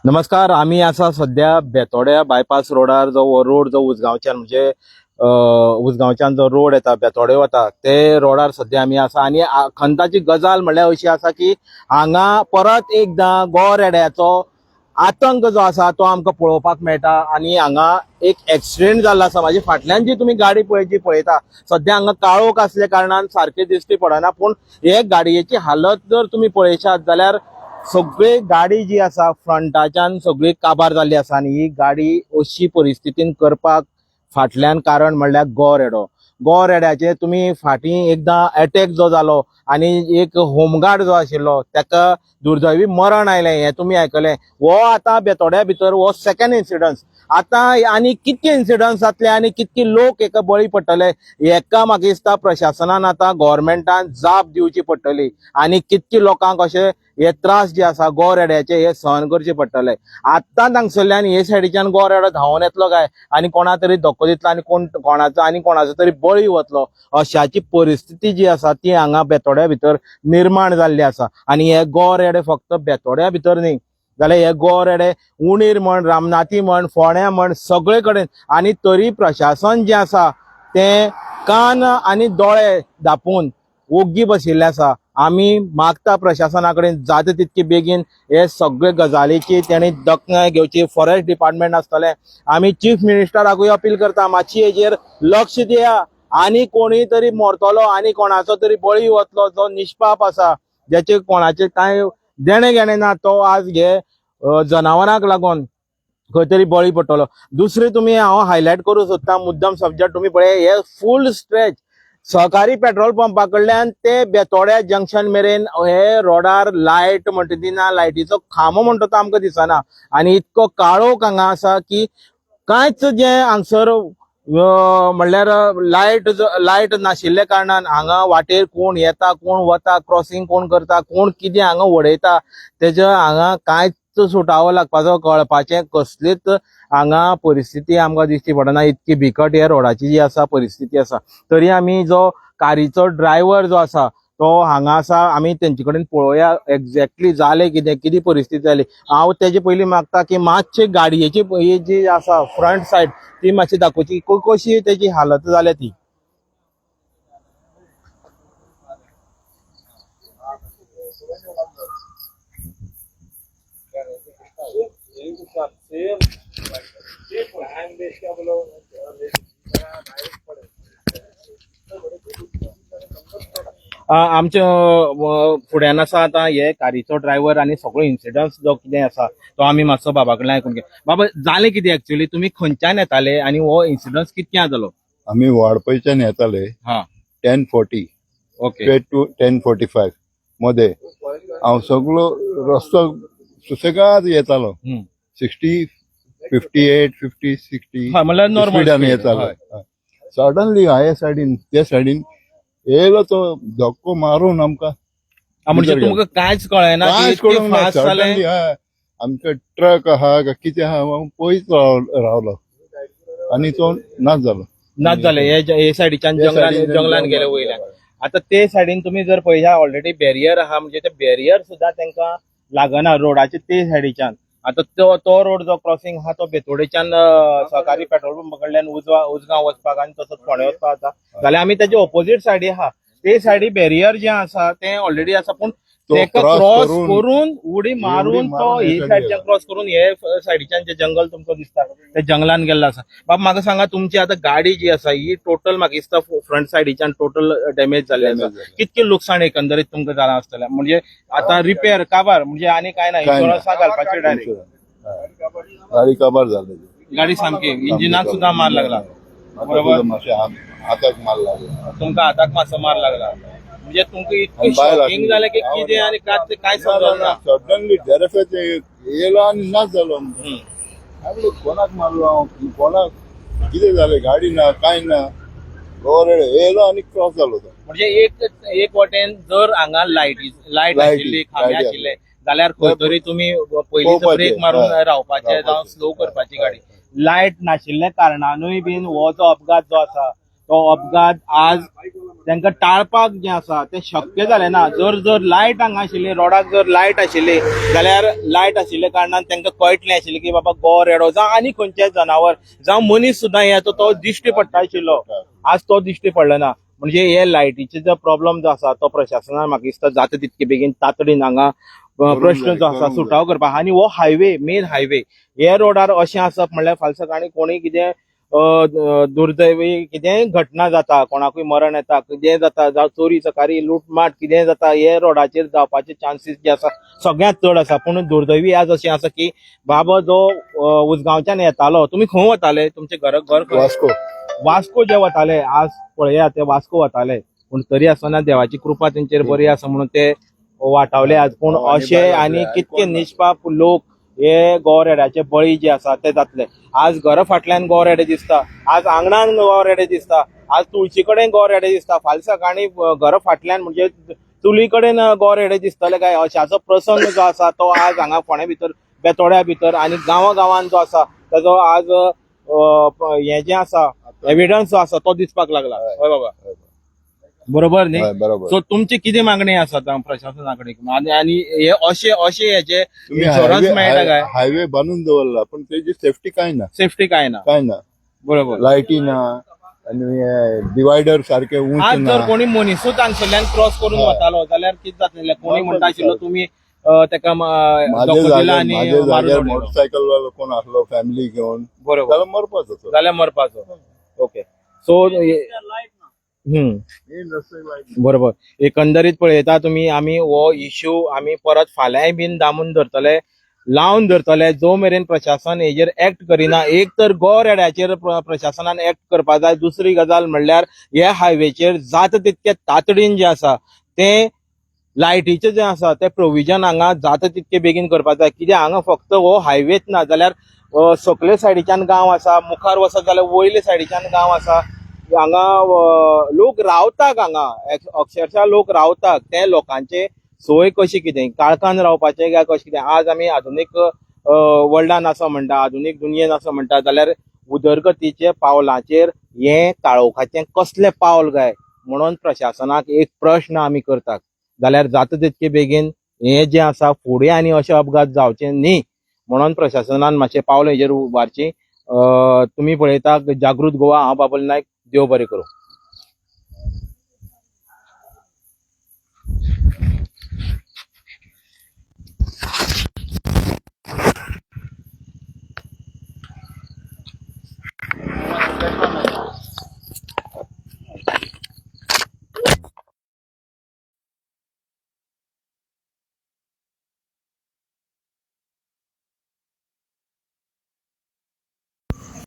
नमस्कार. आम्ही असा सध्या बेतोड्या बायपास रोडार जो रोड जो उजगांवच्यान म्हणजे उजगांवच्यान जो रोड येता बेतोडे वता ते रोडार सध्या आम्ही आसा आणि खंताची गजाल म्हणल्यार अशी आसा की हांगा परत एकदा गो रेड्याचो आतंक जो आसा तो आमकां पळोवपाक मेळटा आणि हांगा एक एक्सिडेंट जाल्लो आसा. म्हाजी फाटल्यान जी तुम्ही गाडी पळयता सध्या हांगा काळोख असल्या कारणान सारखे दिश्टी पडना, पूण हे गाडयेची हालत जर तुम्ही पळयशात जाल्यार सगळी गाडी जी आसा फ्रंटाच्यान सगळी काबार जाल्ली आसा आणि ही गाडी अशी परिस्थितीन करपाक फाटल्यान कारण म्हणल्यार गो रेड्याचे तुम्ही फाटीं एकदां अटॅक जो जालो आणि एक होमगार्ड जो आशिल्लो ताका दुर्दैवी मरण आयलें हे तुम्ही आयकलें. हो आतां बेतोड्या भितर हो सेकंड इन्सिडन्स. आतां आनी कितके इन्सिडन्स जातले आणि कितके लोक हेका बळी पडटले हेका म्हाका दिसता प्रशासनान आतां गव्हर्मेंटान जाप दिवची पडटली आणि कितके लोकांक अशे हे त्रास जे आसा गो रेड्याचे हे सहन करचे पडटले. आत्तां हांगसरल्यान हे सायडीच्यान गो रेडो धांवून येतलो काय आणि कोणा तरी धक्को दितलो आणि कोणाचो तरी बळी वतलो अशाची परिस्थिती जी आसा ती हांगा बेतोड्या भितर निर्माण जाल्ली आसा. आणि हे गो रेडे फक्त बेतोड्या भितर न्ही जाल्यार हे गो रेडे उणीर म्हण, रामनाथी म्हण, फोण्या म्हण सगळे कडेन. आणि तरी प्रशासन जे आसा ते कान आणि दोळे धापून ओग्गी बशिल्ले आसा. आम्ही मागता प्रशासना कडेन जाता तितके बेगीन हे सगळे गजालीची त्यांनी दखल घेवची. फॉरेस्ट डिपार्टमेंट आसतले, आम्ही चीफ मिनिस्टराकूय अपील करता मातशी हेजेर लक्ष दिया. आणि कोणी तरी मरतलो आणि कोणाचो तरी बळी वतलो जो निष्पाप आसा ज्याचे कोणाचे काय देणे घेणे ना तो आज हे जनावरांक लागून खंय तरी बळी पडटलो. दुसरे तुम्ही हांव हायलायट करूं सोदता मुद्दम सब्जेक्ट तुम्ही पळय हे फूल स्ट्रेच सहकारी पेट्रोल पंपा कडल्यान ते बेतोड्या जंक्शन मेरेन हे रोडार लायट म्हणटा ती ना, लायटीचो खांबो म्हणटा तो आमकां दिसना आणि इतको काळोख हांगा आसा की कांयच जे हांगसर म्हणल्यार लायट नाशिल्ले कारणान हांगा वाटेर कोण येता कोण वता क्रॉसिंग कोण करता कोण कितें हांगा उडयता तेजे हांगा कांयच सुटावो लागपाचो कळपाचें कसलीच हांगा परिस्थिती आमकां दिश्टी पडना. इतकी बिकट हे रोडाची जी आसा परिस्थिती आसा. तरी आमी जो कारीचो ड्रायव्हर जो आसा तो हांगा आसा, आमी तेंचे कडेन पळोवया एक्झॅक्टली जालें कितें परिस्थिती जाली. हांव तेजे पयलीं मागता की मातशे गाडयेची ही जी आसा फ्रंट सायड ती मातशी दाखोवची कशी तेजी हालत जाल्या ती. आमच्या फुड्यान आसा आता हे कारीचो ड्रायव्हर आणि सगळो इन्सिडन्स जो कितें आसा तो आमी मातसो बाबा कडल्यान आयकून घे. बाबा जालें कितें एक्चुअली, तुम्ही खंयच्यान येताले आणि हो इन्सिडन्स कितक्यां जालो? आम्ही वाडपयच्यान येताले 10:40 ओके टू 10:45 मध्ये. हांव सगळो रस्तो सुसेगाद येतालो 60, 58, 50, 60 म्हणल्यार नॉर्मल स्पिडान येतालो. सडनली हाये सायडीन ते सायडीन येयलो तो धक्को मारून आमकां म्हणजे तुमकां कांयच कळना कांयच कळूंक ना. सडनली आमकां ट्रक आहा काय कितें आहा पयस रावलो आणि तो नाच जालो. हे सायडीच्यान जंगलान गेले वयल्यान. आता ते सायडीन तुम्ही जर पळयल्या ऑलरेडी बॅरियर आहा म्हणजे ते बॅरियर सुद्धा तांकां लागना रोडाचे ते सायडीच्यान. आता तो रोड जो क्रॉसिंग आहा तो बेतोडेच्यान सहकारी पेट्रोल पंपा कडल्यान उजगांव वचपाक आणि तसोच फोंड्या वचपाक आसा जाल्यार आमी तेजे ऑपोजीट सायडी आहा ते सायडी बॅरियर जे आसा ते ऑलरेडी आसा, पूण तेका क्रॉस करून उडी मारून तो हे सायडीच्यान क्रॉस करून हे सायडीच्यान जे जंगल तुमकां दिसता ते जंगलान गेल्लो आसा. बाबा म्हाका सांगा तुमची आता गाडी जी आसा ही टोटल म्हाका दिसता फ्रंट सायडीच्यान टोटल डॅमेज जाल्ली आसा. कितके लुकसाण एकंदरीत तुमकां जालां आसतलें म्हणजे आता रिपेअर काबार म्हणजे आनी काय ना इन्शुरन्सा घालपाचे डायरेक्ट गाडी काबार जाली. गाडी सामकी इंजिनाक सुद्धा मार लागला. बरोबर हाताक मार लागला. तुमकां हाताक मातसो मार लागला म्हणजे तुमकां इतकी शॉकिंग जालें की कितें आणि काय समजना. सडनली डेरेफेत येयलो आणि नाच जालो. कोणाक मारलो हांव कोणाक कितें जालें गाडी ना काय ना गवरेड येयलो आणि क्रॉस जालो तो. म्हणजे एक वाटेन जर हांगा लायट आशिल्ली खांबे आशिल्ले जाल्यार खंय तरी तुम्ही पयलींच ब्रेक मारून रावपाचे जावं स्लो करपाची गाडी. लायट नाशिल्ल्या कारणानूय बीन हो जो अपघात जो आसा तो अपघात आज तांकां टाळपाक जे आसा ते शक्य जालें ना. जर लायट हांगा आशिल्ली, रोडाक जर लायट आशिल्ली जाल्यार लायट आशिल्ल्या कारणान तांकां कळटलें आशिल्लें की बाबा गो रेडो जावं आनी खंयचें जनावर जावं मनीस सुद्दां येता तो दिश्टी पडटा आशिल्लो. आज तो दिश्टी पडलो ना. म्हणजे हे लायटीचे जो प्रॉब्लेम जो आसा तो प्रशासनान म्हाका दिसता जाता तितके बेगीन तातडीन हांगा प्रश्न जो आसा सुटाव करपाक. आनी हो हायवे मेन हायवे हे रोडार अशें आसप म्हणल्यार फाल्यां सकाळीं कोणी कितें दुर्दैवी कितेंय घटना जाता, कोणाकूय मरण येता, कितेंय जाता, जावं चोरी चकारी लुटमाट कितेंय जाता, हे रोडाचेर जावपाचे चान्सीस जे आसा सगळ्यात चड आसा. पूण दुर्दैवी आज अशें आसा की बाबा जो उजगांवच्यान येतालो, तुमी खंय वताले, तुमचे घर वास्को वास्को जे वताले, आज पळया ते वास्को वताले, पूण तरी आसतना देवाची कृपा तेंचेर बरी आसा म्हणून ते वाटावले आज. पूण अशे आनी कितके निश्पाप लोक हे गोरेड्याचे बळी जे आसा ते जातले. आज घरा फाटल्यान गोरेडे दिसता, आज आंगणान गोरेडे दिसता, आज तुळशी कडेन गोरेडे दिसता, फाल्यां सकाळीं घरा फाटल्यान म्हणजे चुली कडेन गोरेडे दिसतले काय अशाचो प्रसंग जो आसा तो आज हांगा फोंड्या भितर बेतोड्या भितर आनी गांवागांवान जो आसा ताजो आज हे जे आसा एविडन्स जो आसा तो दिसपाक लागला. हय बाबा बरोबर न्ही. बरोबर. सो तुमची कितें मागणी आसा प्रशासना कडेन आनी हे अशे हेचे तुम्ही इन्शुरन्स मेळटा काय? हायवे बांधून दवरला पण त्याची सेफ्टी काय ना सेफ्टी काय ना. बरोबर. लाईटी ना आणि डिवायडर सारखे उंच आज ना. जर कोणी मनीसूच हांगसरल्यान क्रॉस करून वतालो जाल्यार कितें जातलें? कोणी म्हणटा आशिल्लो तुमी ताका माझे दिला आनी जाग्यार मारून उडयलो. मोटरसायकल वालो कोण असलो फॅमिली घेऊन बरोबर त्याला मरपाचो तो. जाल्यार मरपाचो. ओके सो बरोबर. एकंदरीत पळयता तुमी आमी हो इश्यू आमी परत फाल्यांय बीन दामून धरतले, लावन धरतले जो मेरेन प्रशासन हेजेर एक्ट करिना. एक तर गो रेड्याचेर प्रशासनान एक्ट करपा जाय. दुसरी गजाल म्हणल्यार ह्या हायवेचेर जाता तितके तातडीन जे आसा ते लायटीचे जे आसा ते प्रोविजन हांगा जाता तितके बेगीन करपा जाय. कित्याक हांगा फक्त हो हायवेच ना जाल्यार सकले सायडीच्यान गांव आसा, मुखार वचत जाल्यार वयले सायडीच्यान गांव आसा. हांगा लोक रावतात, हांगा अक्षरशः लोक रावतात. ते लोकांचे सोय कशी कितें काळखान रावपाचें काय कशें कितें. आज आमी आधुनीक वर्ल्डान असो म्हणटा, आधुनीक दुनियेन असो म्हणटा जाल्यार उदरगतीचे पावलांचेर हे काळोखाचें कसलें पावल काय म्हणून प्रशासनाक एक प्रश्न आमी करतात. जाल्यार जाता तितके बेगीन हे जे आसा फुडें आनी अशे अपघात जावचे न्ही म्हणून प्रशासनान मातशें पावल हेजेर उबारची. तुमी पळयता जागृत गोवा, हांव बाबुल नायक, देव बरें करूं.